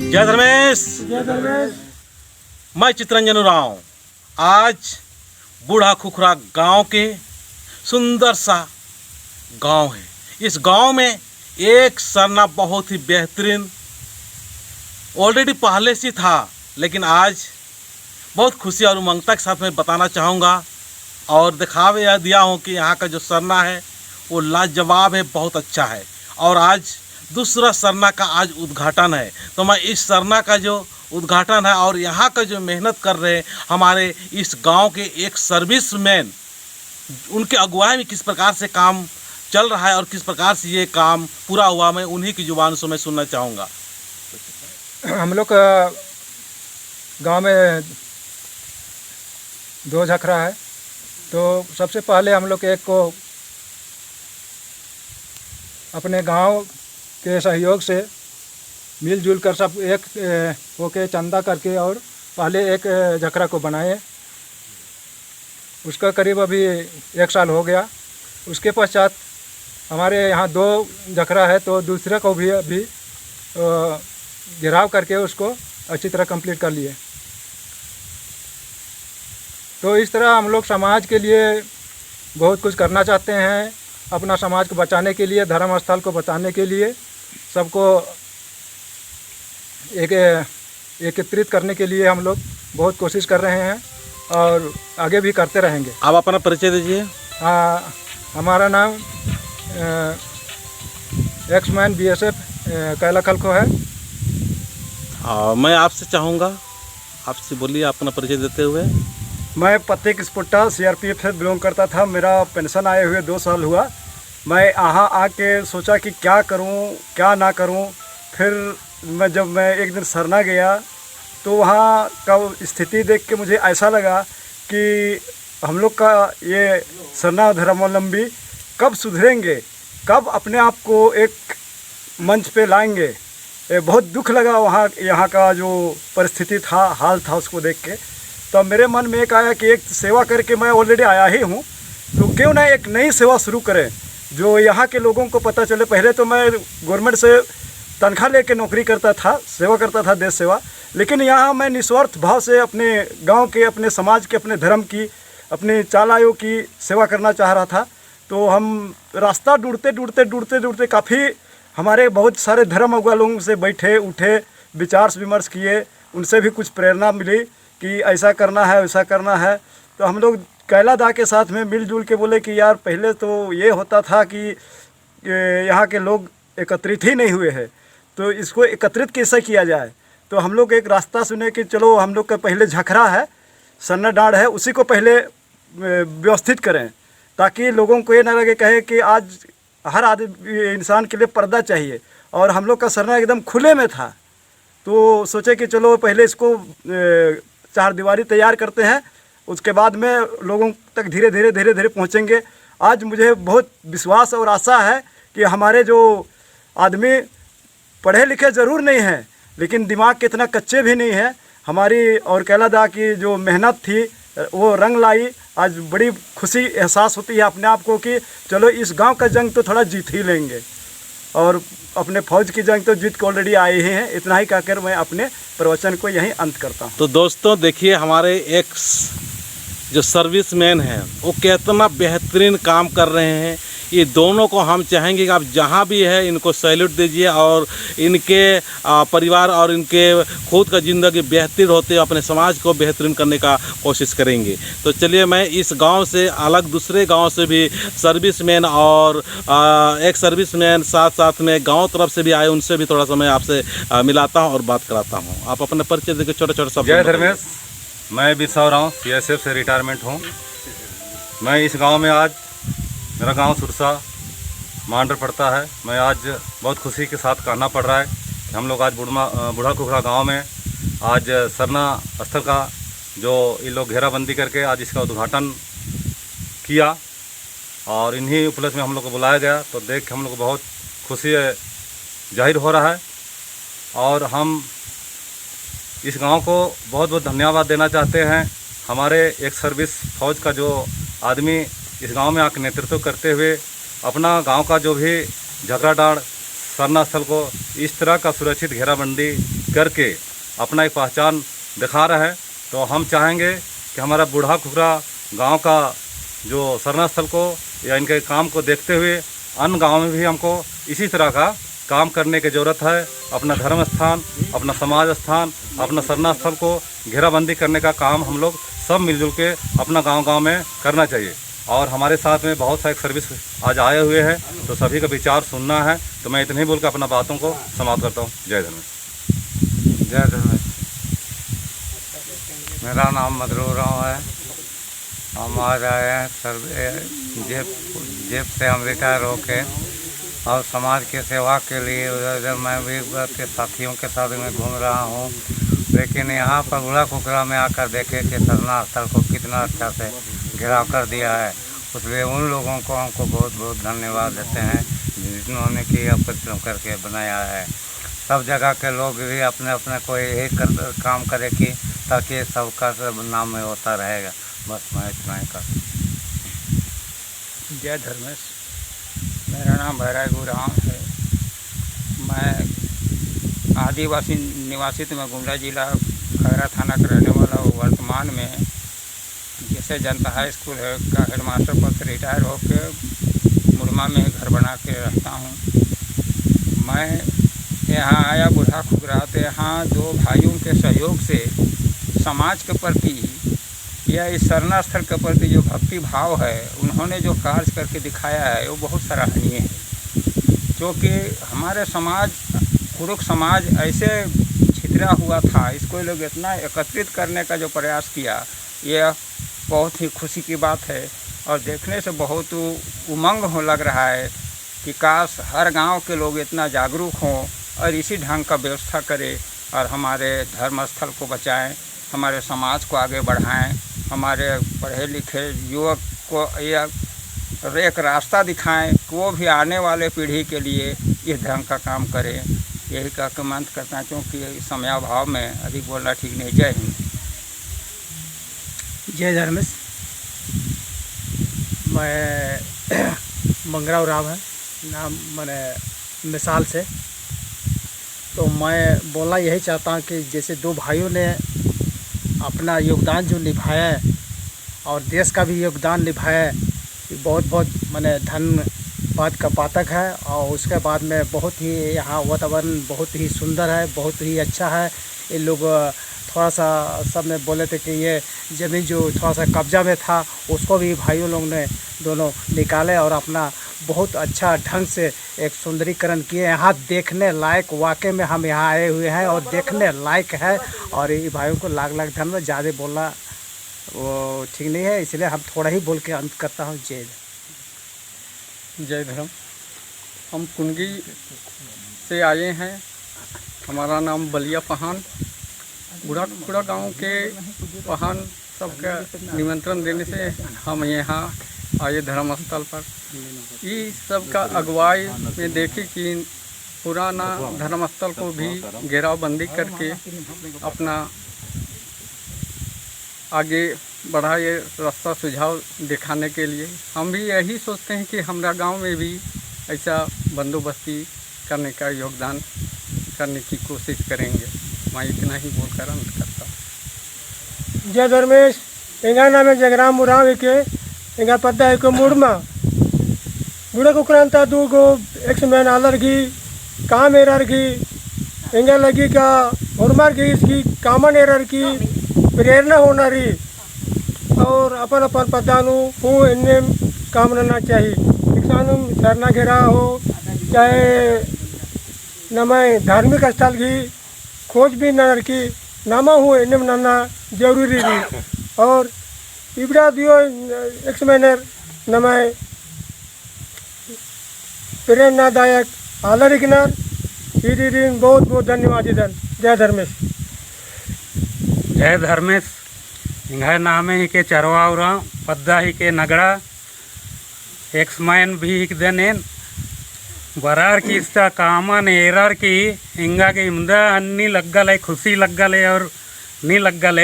जय धर्मेश। जय धर्मेश। मैं चितरंजन उरांव आज बूढ़ा खुखरा गांव के सुंदर सा गांव है। इस गांव में एक सरना बहुत ही बेहतरीन ऑलरेडी पहले से था, लेकिन आज बहुत खुशी और उमंगता के साथ मैं बताना चाहूँगा और दिखावे दिया हूँ कि यहाँ का जो सरना है वो लाजवाब है, बहुत अच्छा है। और आज दूसरा सरना का आज उद्घाटन है, तो मैं इस सरना का जो उद्घाटन है और यहाँ का जो मेहनत कर रहे हैं हमारे इस गांव के एक सर्विसमैन, उनके अगुवाई में किस प्रकार से काम चल रहा है और किस प्रकार से ये काम पूरा हुआ, मैं उन्हीं की जुबान से मैं सुनना चाहूँगा। हम लोग का गांव में 2 झखरा है, तो सबसे पहले हम लोग एक को अपने गांव के सहयोग से मिलजुल कर सब एक होके चंदा करके और पहले एक झखरा को बनाए। उसका करीब अभी 1 साल हो गया। उसके पश्चात हमारे यहाँ 2 झखरा है, तो दूसरे को भी अभी घेराव करके उसको अच्छी तरह कंप्लीट कर लिए। तो इस तरह हम लोग समाज के लिए बहुत कुछ करना चाहते हैं, अपना समाज को बचाने के लिए, धर्म स्थल को बचाने के लिए, सबको एकत्रित करने के लिए हम लोग बहुत कोशिश कर रहे हैं और आगे भी करते रहेंगे। आप अपना परिचय दीजिए। हमारा नाम एक्समैन BSF कैला खलखो है। मैं आपसे चाहूँगा, आपसे बोलिए अपना परिचय देते हुए। मैं पत्ते किस्पुट्टा CRPF से बिलोंग करता था। मेरा पेंशन आए हुए 2 साल हुआ। मैं यहाँ आके सोचा कि क्या करूँ क्या ना करूँ। फिर जब मैं एक दिन सरना गया तो वहाँ का स्थिति देख के मुझे ऐसा लगा कि हम लोग का ये सरना धर्मावलंबी कब सुधरेंगे, कब अपने आप को एक मंच पे लाएंगे। बहुत दुख लगा वहाँ यहाँ का जो परिस्थिति था, हाल था, उसको देख के। तो मेरे मन में एक आया कि एक सेवा करके मैं ऑलरेडी आया ही हूँ, तो क्यों ना एक नई सेवा शुरू करें जो यहाँ के लोगों को पता चले। पहले तो मैं गवर्नमेंट से तनख्वाह लेके नौकरी करता था, सेवा करता था, देश सेवा। लेकिन यहाँ मैं निस्वार्थ भाव से अपने गांव के, अपने समाज के, अपने धर्म की, अपने चालायों की सेवा करना चाह रहा था। तो हम रास्ता ढूंढते काफ़ी हमारे बहुत सारे धर्म अगुआ लोगों से बैठे उठे, विचार विमर्श किए, उनसे भी कुछ प्रेरणा मिली कि ऐसा करना है, वैसा करना है। तो हम लोग कैला दा के साथ में मिलजुल के बोले कि यार पहले तो ये होता था कि यहाँ के लोग एकत्रित ही नहीं हुए हैं, तो इसको एकत्रित कैसे किया जाए। तो हम लोग एक रास्ता सुने कि चलो हम लोग का पहले झखरा है, सरना डांड है, उसी को पहले व्यवस्थित करें, ताकि लोगों को ये ना लगे कहे कि आज हर आदमी इंसान के लिए पर्दा चाहिए। और हम लोग का सरना एकदम खुले में था, तो सोचे कि चलो पहले इसको 4 दीवारी तैयार करते हैं, उसके बाद में लोगों तक धीरे धीरे पहुँचेंगे। आज मुझे बहुत विश्वास और आशा है कि हमारे जो आदमी पढ़े लिखे ज़रूर नहीं हैं, लेकिन दिमाग के इतना कच्चे भी नहीं है। हमारी और कैला दा की जो मेहनत थी वो रंग लाई। आज बड़ी खुशी एहसास होती है अपने आप को कि चलो इस गांव का जंग तो थोड़ा जीत ही लेंगे, और अपने फौज की जंग तो जीत के ऑलरेडी आए ही हैं। इतना ही कहकर मैं अपने प्रवचन को यहीं अंत करता हूँ। तो दोस्तों देखिए, हमारे एक जो सर्विसमैन हैं वो कितना बेहतरीन काम कर रहे हैं। ये दोनों को हम चाहेंगे कि आप जहाँ भी है इनको सैल्यूट दीजिए और इनके परिवार और इनके खुद का ज़िंदगी बेहतर होते हुए अपने समाज को बेहतरीन करने का कोशिश करेंगे। तो चलिए, मैं इस गांव से अलग दूसरे गांव से भी सर्विसमैन और एक सर्विसमैन साथ में गांव तरफ से भी आए, उनसे भी थोड़ा सा मैं आपसे मिलाता हूं और बात कराता हूं। आप अपना परिचय देकर छोटे सब। जय धर्मेश। मैं बिरसा उरांव CSF से रिटायरमेंट हूँ। मैं इस गांव में आज, मेरा गांव सुरसा मांडर पड़ता है। मैं आज बहुत खुशी के साथ कहना पड़ रहा है कि हम लोग आज बूढ़ा खुखरा गांव में आज सरना स्थल का जो ये लोग घेराबंदी करके आज इसका उद्घाटन किया, और इन्हीं उपलक्ष्य में हम लोग को बुलाया गया। तो देख के हम लोग को बहुत खुशी जाहिर हो रहा है, और हम इस गांव को बहुत बहुत धन्यवाद देना चाहते हैं। हमारे एक सर्विस फौज का जो आदमी इस गांव में आकर नेतृत्व करते हुए अपना गांव का जो भी झगड़ा डांड सरना स्थल को इस तरह का सुरक्षित घेराबंदी करके अपना एक पहचान दिखा रहे हैं। तो हम चाहेंगे कि हमारा बूढ़ा खुखरा गांव का जो सरना स्थल को या इनके काम को देखते हुए अन्य गांव में भी हमको इसी तरह का काम करने की ज़रूरत है। अपना धर्म स्थान, अपना समाज स्थान, अपना सरना स्थल को घेराबंदी करने का काम हम लोग सब मिलजुल के अपना गांव-गांव में करना चाहिए। और हमारे साथ में बहुत सारे सर्विस आज आए हुए हैं, तो सभी का विचार सुनना है। तो मैं इतने ही बोल कर अपना बातों को समाप्त करता हूँ। जय धर्मेश। जय धर्मेश। मेरा नाम मधुर राव है। हम आज आए हैं जेब से हम रिटायर होके और समाज की सेवा के लिए उधर मैं भी के साथियों के साथ में घूम रहा हूँ। लेकिन यहाँ पर बूढ़ा खुखरा में आकर देखे कि सरना स्थल को कितना अच्छा से घेराव कर दिया है, इसलिए उन लोगों को हमको बहुत बहुत धन्यवाद देते हैं जिन्होंने कि यह परिश्रम करके बनाया है। सब जगह के लोग भी अपने अपने को यही काम करे कि ताकि सबका सब नाम में होता रहेगा। बस मैं इतना ही कर। जय धर्मेश। मेरा नाम भैरागू राम है। मैं आदिवासी निवासी में गुमला जिला खैरा थाना का रहने वाला हूँ। वर्तमान में जैसे जनता हाई स्कूल है का हेडमास्टर पद से रिटायर होकर मुड़मा में घर बना के रहता हूँ। मैं यहाँ आया बूढ़ा खुखरा, तो यहाँ दो भाइयों के सहयोग से समाज के प्रति या इस सरना स्थल के प्रति जो भक्ति भाव है उन्होंने जो कार्य करके दिखाया है वो बहुत सराहनीय है। क्योंकि हमारे समाज कुरुक समाज ऐसे छितरा हुआ था, इसको लोग इतना एकत्रित करने का जो प्रयास किया, यह बहुत ही खुशी की बात है। और देखने से बहुत उमंग हो लग रहा है कि काश हर गांव के लोग इतना जागरूक हों और इसी ढंग का व्यवस्था करें और हमारे धर्म स्थल को बचाएं, हमारे समाज को आगे बढ़ाएं, हमारे पढ़े लिखे युवक को एक रास्ता दिखाएं कि वो भी आने वाले पीढ़ी के लिए इस ढंग का काम करें। यही कह के मंत्र करना, क्योंकि समयाभाव में अधिक बोलना ठीक नहीं। जय हिंद। जय धर्मेश। मैं मंगराव राव है नाम, मैंने मिसाल से। तो मैं बोलना यही चाहता हूँ कि जैसे दो भाइयों ने अपना योगदान जो निभाया है और देश का भी योगदान निभाया है, ये बहुत बहुत धन्यवाद का पातक है। और उसके बाद में बहुत ही यहाँ वातावरण बहुत ही सुंदर है, बहुत ही अच्छा है। ये लोग थोड़ा सा सब ने बोले थे कि ये ज़मीन जो थोड़ा सा कब्जा में था उसको भी भाइयों लोग ने दोनों निकाले और अपना बहुत अच्छा ढंग से एक सुंदरीकरण किए। यहाँ देखने लायक, वाकई में हम यहाँ आए हुए हैं और देखने लायक है। और ये भाइयों को लाख लाख धन्यवाद। ज़्यादा बोलना वो ठीक नहीं है, इसलिए हम थोड़ा ही बोल के अंत करता हूँ। जय धर्म। हम कुंगी से आए हैं। हमारा नाम बलिया पहान। बूढ़ा खुखरा गाँव के पहान सबका निमंत्रण देने से हम यहाँ आए धर्म स्थल पर। इस सब का अगुवाई में देखे कि पुराना धर्म स्थल को भी घेरावबंदी करके अपना आगे बढ़ा, ये रास्ता सुझाव दिखाने के लिए हम भी यही सोचते हैं कि हमारा गांव में भी ऐसा बंदोबस्ती करने का योगदान करने की कोशिश करेंगे। मैं इतना ही बोलकर अंत करता हूँ। जय धर्मेश। इंगा नाम है जगराम उराव के इंगा पता है को मुड़मा बूढ़ा खुखरा अंता दू गो एक मैन आलर की काम एरर की इंगा लगी का हुरमार की इसकी कामन एरर की प्रेरणा होना रही और अपन अपन पदानु हूँ इन्हें काम रहना चाहिए। किसानों सरना घेरा हो चाहे नमय धार्मिक स्थल की खोज भी न रखी नामा हुए इन्हें नाना जरूरी रही। और इबड़ा दियो एक महीने नमय प्रेरणादायक आलर किनार बहुत बहुत धन्यवाद। जय धर्मेश। जय धर्मेश। इंघा नामे ही के चरवा उरा पद्दा ही के नगड़ा एक्समैन भी हिक देनेन बरार की इसका कामन एरर की इंगा के इमदा अन्नी लग्गल खुशी लग्गल और नी लग्गल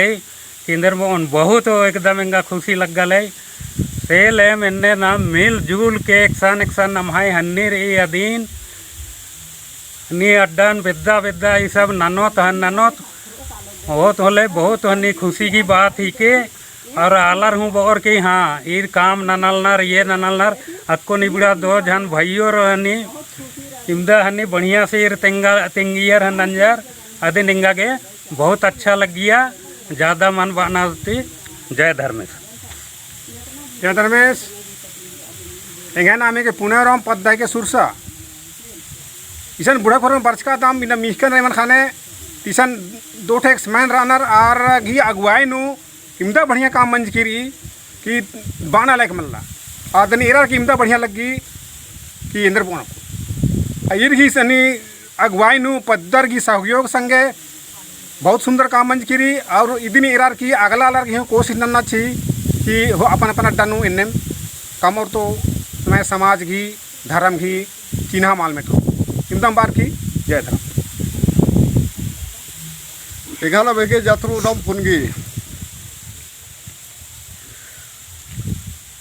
किंदर मोहन बहुत एकदम इंगा खुशी लग्गल तेल है मैंने ना मिल जुल के एक सन नमाई हन्नी रही अधीन नी अड्डन विद्या विद्या ये सब ननोत हन ननोत बहुत होले बहुत हन्नी खुशी की बात ही के और आलर हूँ बोर की हाँ ये काम ननलनर ये ननलनर अक्को निबड़ा दो जन भाइयों रहनी इमदा हन्नी बढ़िया से तिंगियर हन नंजर अदे निंगा के बहुत अच्छा लग गया ज़्यादा मन बना होती। जय धर्मेश। जय धर्मेश एंगे नामे के पुणे राम पद्दा के सुरसा इसन बुढ़ा खोर में बरस का दाम बिना मिहकन रेमन खाने तीसन दो ठेक्स मैन रनर और घी अगुवाई नु इमदा बढ़िया काम मंज करी कि बाना लायक मल्ला और दनी एरा की इमदा बढ़िया लगी कि इंद्र पोना इर घी सनी अगुवाई नु पद्दर की सहयोग संगे बहुत सुंदर काम मंज करी और इतनी एरार की अगला अलर की कोशिश नन्ना चाहिए कि हो अपन अपन अड्डा नु इन्ने कम और तो मैं समाज घी धर्म घी चिन्हा माल में इमदम बार की जय धर्म एगाना बेगे जात्रू नाम पुनगी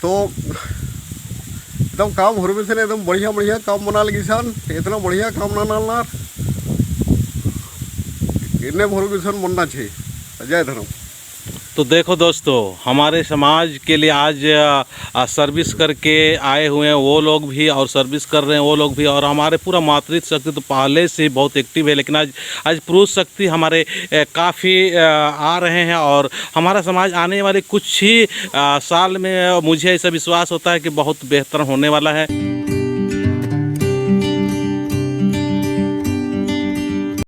तो एकदम काम हो रहे थे एकदम बढ़िया बढ़िया काम बना लगी सन इतना बढ़िया काम ना नालनार इन्हें भोरगिसन बनना चाहिए। जय धर्म। तो देखो दोस्तों हमारे समाज के लिए आज सर्विस करके आए हुए हैं वो लोग भी और सर्विस कर रहे हैं वो लोग भी और हमारे पूरा मातृत्व शक्ति तो पहले से बहुत एक्टिव है लेकिन आज पुरुष शक्ति हमारे काफ़ी आ रहे हैं और हमारा समाज आने वाले कुछ ही साल में मुझे ऐसा विश्वास होता है कि बहुत बेहतर होने वाला है।